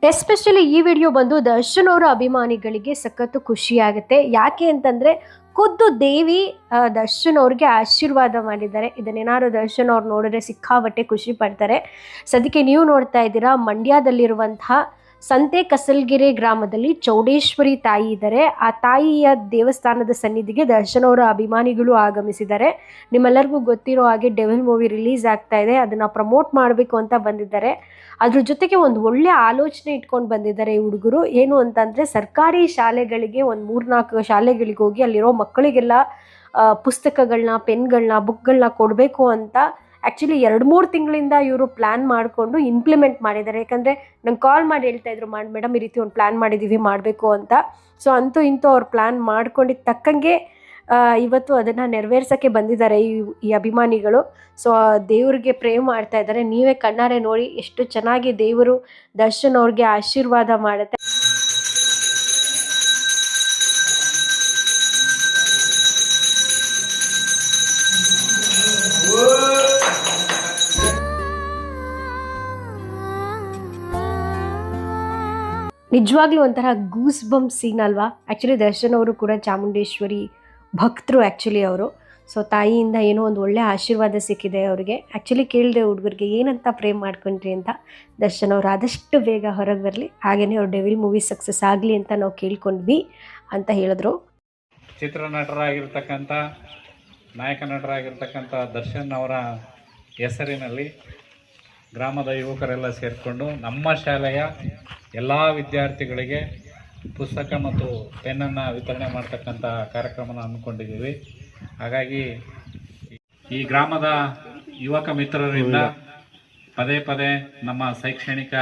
Especially ಈ video ಬಂದು ದರ್ಶನ್ ಅವರ ಅಭಿಮಾನಿಗಳಿಗೆ ಸಖತ್ತು ಖುಷಿಯಾಗುತ್ತೆ. ಯಾಕೆ ಅಂತಂದರೆ ಖುದ್ದು ದೇವಿ ದರ್ಶನ್ ಅವ್ರಿಗೆ ಆಶೀರ್ವಾದ ಮಾಡಿದ್ದಾರೆ. ಇದನ್ನೇನಾದ್ರು ದರ್ಶನ್ ಅವ್ರು ನೋಡಿದ್ರೆ ಸಿಕ್ಕಾಪಟ್ಟೆ ಖುಷಿ ಪಡ್ತಾರೆ. ಸದ್ಯಕ್ಕೆ ನೀವು ನೋಡ್ತಾ ಇದ್ದೀರಾ, ಮಂಡ್ಯದಲ್ಲಿರುವಂತಹ ಸಂತೆ ಕಸಲ್ಗೆರೆ ಗ್ರಾಮದಲ್ಲಿ ಚೌಡೇಶ್ವರಿ ತಾಯಿ ಇದ್ದಾರೆ. ಆ ತಾಯಿಯ ದೇವಸ್ಥಾನದ ಸನ್ನಿಧಿಗೆ ದರ್ಶನ್ ಅವರ ಅಭಿಮಾನಿಗಳು ಆಗಮಿಸಿದ್ದಾರೆ. ನಿಮ್ಮೆಲ್ಲರಿಗೂ ಗೊತ್ತಿರೋ ಹಾಗೆ ಡೆವಿಲ್ ಮೂವಿ ರಿಲೀಸ್ ಆಗ್ತಾ ಇದೆ, ಅದನ್ನು ಪ್ರಮೋಟ್ ಮಾಡಬೇಕು ಅಂತ ಬಂದಿದ್ದಾರೆ. ಅದ್ರ ಜೊತೆಗೆ ಒಂದು ಒಳ್ಳೆ ಆಲೋಚನೆ ಇಟ್ಕೊಂಡು ಬಂದಿದ್ದಾರೆ ಈ ಹುಡುಗರು. ಏನು ಅಂತಂದರೆ ಸರ್ಕಾರಿ ಶಾಲೆಗಳಿಗೆ ಒಂದು 3-4 ಶಾಲೆಗಳಿಗೆ ಹೋಗಿ ಅಲ್ಲಿರೋ ಮಕ್ಕಳಿಗೆಲ್ಲ ಪುಸ್ತಕಗಳನ್ನ, ಪೆನ್ಗಳನ್ನ, ಬುಕ್ಗಳನ್ನ ಕೊಡಬೇಕು ಅಂತ ಆ್ಯಕ್ಚುಲಿ 2-3 ತಿಂಗಳಿಂದ ಇವರು ಪ್ಲ್ಯಾನ್ ಮಾಡಿಕೊಂಡು ಇಂಪ್ಲಿಮೆಂಟ್ ಮಾಡಿದ್ದಾರೆ. ಯಾಕಂದರೆ ನಂಗೆ ಕಾಲ್ ಮಾಡಿ ಹೇಳ್ತಾ ಇದ್ರು, ಮೇಡಮ್ ಈ ರೀತಿ ಒಂದು ಪ್ಲ್ಯಾನ್ ಮಾಡಿದ್ದೀವಿ ಮಾಡಬೇಕು ಅಂತ. ಸೊ ಅಂತೂ ಇಂತೂ ಅವ್ರು ಪ್ಲ್ಯಾನ್ ಮಾಡ್ಕೊಂಡಿದ್ದ ತಕ್ಕಂಗೆ ಇವತ್ತು ಅದನ್ನು ನೆರವೇರ್ಸೋಕ್ಕೆ ಬಂದಿದ್ದಾರೆ ಈ ಅಭಿಮಾನಿಗಳು. ಸೊ ದೇವ್ರಿಗೆ ಪ್ರೇ ಮಾಡ್ತಾ ಇದ್ದಾರೆ. ನೀವೇ ಕಣ್ಣಾರೆ ನೋಡಿ ಎಷ್ಟು ಚೆನ್ನಾಗಿ ದೇವರು ದರ್ಶನ್ ಅವ್ರಿಗೆ ಆಶೀರ್ವಾದ ಮಾಡುತ್ತೆ. ನಿಜವಾಗ್ಲೂ ಒಂಥರ ಗೂಸ್ ಬಂಪ್ ಸೀನ್ ಅಲ್ವಾ. ಆ್ಯಕ್ಚುಲಿ ದರ್ಶನ್ ಅವರು ಕೂಡ ಚಾಮುಂಡೇಶ್ವರಿ ಭಕ್ತರು ಆ್ಯಕ್ಚುಲಿ ಅವರು. ಸೊ ತಾಯಿಯಿಂದ ಏನೋ ಒಂದು ಒಳ್ಳೆ ಆಶೀರ್ವಾದ ಸಿಕ್ಕಿದೆ ಅವರಿಗೆ. ಆ್ಯಕ್ಚುಲಿ ಕೇಳಿದೆ ಹುಡುಗರಿಗೆ ಏನಂತ ಪ್ರೇ ಮಾಡ್ಕೊಂಡ್ರಿ ಅಂತ. ದರ್ಶನ್ ಅವರು ಆದಷ್ಟು ಬೇಗ ಹೊರಗೆ ಬರಲಿ, ಹಾಗೆಯೇ ಅವ್ರು ಡೆವಿಲ್ ಮೂವಿ ಸಕ್ಸಸ್ ಆಗಲಿ ಅಂತ ನಾವು ಕೇಳ್ಕೊಂಡ್ವಿ ಅಂತ ಹೇಳಿದ್ರು. ಚಿತ್ರನಟರಾಗಿರ್ತಕ್ಕಂಥ ನಾಯಕ ನಟರಾಗಿರ್ತಕ್ಕಂಥ ದರ್ಶನ್ ಅವರ ಹೆಸರಿನಲ್ಲಿ ಗ್ರಾಮದ ಯುವಕರೆಲ್ಲ ಸೇರಿಕೊಂಡು ನಮ್ಮ ಶಾಲೆಯ ಎಲ್ಲ ವಿದ್ಯಾರ್ಥಿಗಳಿಗೆ ಪುಸ್ತಕ ಮತ್ತು ಪೆನ್ನನ್ನು ವಿತರಣೆ ಮಾಡ್ತಕ್ಕಂಥ ಕಾರ್ಯಕ್ರಮನ ಹಮ್ಮಿಕೊಂಡಿದ್ದೀವಿ. ಹಾಗಾಗಿ ಈ ಗ್ರಾಮದ ಯುವಕ ಮಿತ್ರರಿಂದ ಪದೇ ಪದೇ ನಮ್ಮ ಶೈಕ್ಷಣಿಕ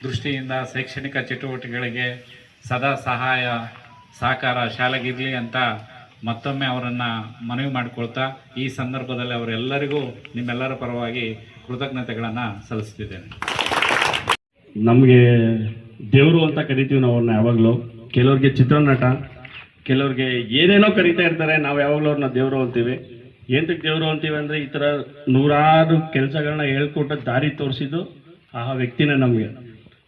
ದೃಷ್ಟಿಯಿಂದ ಶೈಕ್ಷಣಿಕ ಚಟುವಟಿಕೆಗಳಿಗೆ ಸದಾ ಸಹಾಯ ಸಹಕಾರ ಶಾಲೆಗಿರಲಿ ಅಂತ ಮತ್ತೊಮ್ಮೆ ಅವರನ್ನು ಮನವಿ ಮಾಡಿಕೊಳ್ತಾ ಈ ಸಂದರ್ಭದಲ್ಲಿ ಅವರೆಲ್ಲರಿಗೂ ನಿಮ್ಮೆಲ್ಲರ ಪರವಾಗಿ ಕೃತಜ್ಞತೆಗಳನ್ನು ಸಲ್ಲಿಸ್ತಿದ್ದೇನೆ. ನಮಗೆ ದೇವರು ಅಂತ ಕರಿತೀವಿ ನಾವು ಅವ್ರನ್ನ ಯಾವಾಗಲೂ. ಕೆಲವ್ರಿಗೆ ಚಿತ್ರನಟ, ಕೆಲವ್ರಿಗೆ ಏನೇನೋ ಕರಿತಾ ಇರ್ತಾರೆ. ನಾವು ಯಾವಾಗಲೂ ಅವ್ರನ್ನ ದೇವರು ಅಂತೀವಿ. ಏನಕ್ಕೆ ದೇವರು ಅಂತೀವಿ ಅಂದರೆ ಈ ಥರ ನೂರಾರು ಕೆಲಸಗಳನ್ನ ಹೇಳ್ಕೊಟ್ಟು ದಾರಿ ತೋರಿಸಿದ್ದು ಆ ವ್ಯಕ್ತಿನೇ ನಮಗೆ.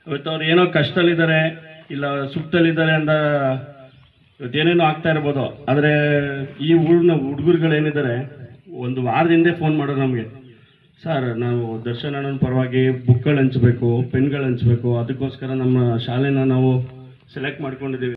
ಇವತ್ತು ಅವ್ರು ಏನೋ ಕಷ್ಟದಲ್ಲಿದ್ದಾರೆ, ಇಲ್ಲ ಸುಖದಲ್ಲಿದ್ದಾರೆ ಅಂತ ಇವತ್ತೇನೇನೋ ಆಗ್ತಾ ಇರ್ಬೋದು. ಆದರೆ ಈ ಊರಿನ ಹುಡುಗರುಗಳೇನಿದ್ದಾರೆ ಒಂದು ವಾರದಿಂದ ಫೋನ್ ಮಾಡೋದು ನಮಗೆ, ಸರ್ ನಾವು ದರ್ಶನ್ ಅಣ್ಣನ ಪರವಾಗಿ ಬುಕ್ಗಳು ಹಂಚಬೇಕು, ಪೆನ್ಗಳು ಹಂಚಬೇಕು, ಅದಕ್ಕೋಸ್ಕರ ನಮ್ಮ ಶಾಲೆನ ನಾವು ಸೆಲೆಕ್ಟ್ ಮಾಡ್ಕೊಂಡಿದ್ದೀವಿ.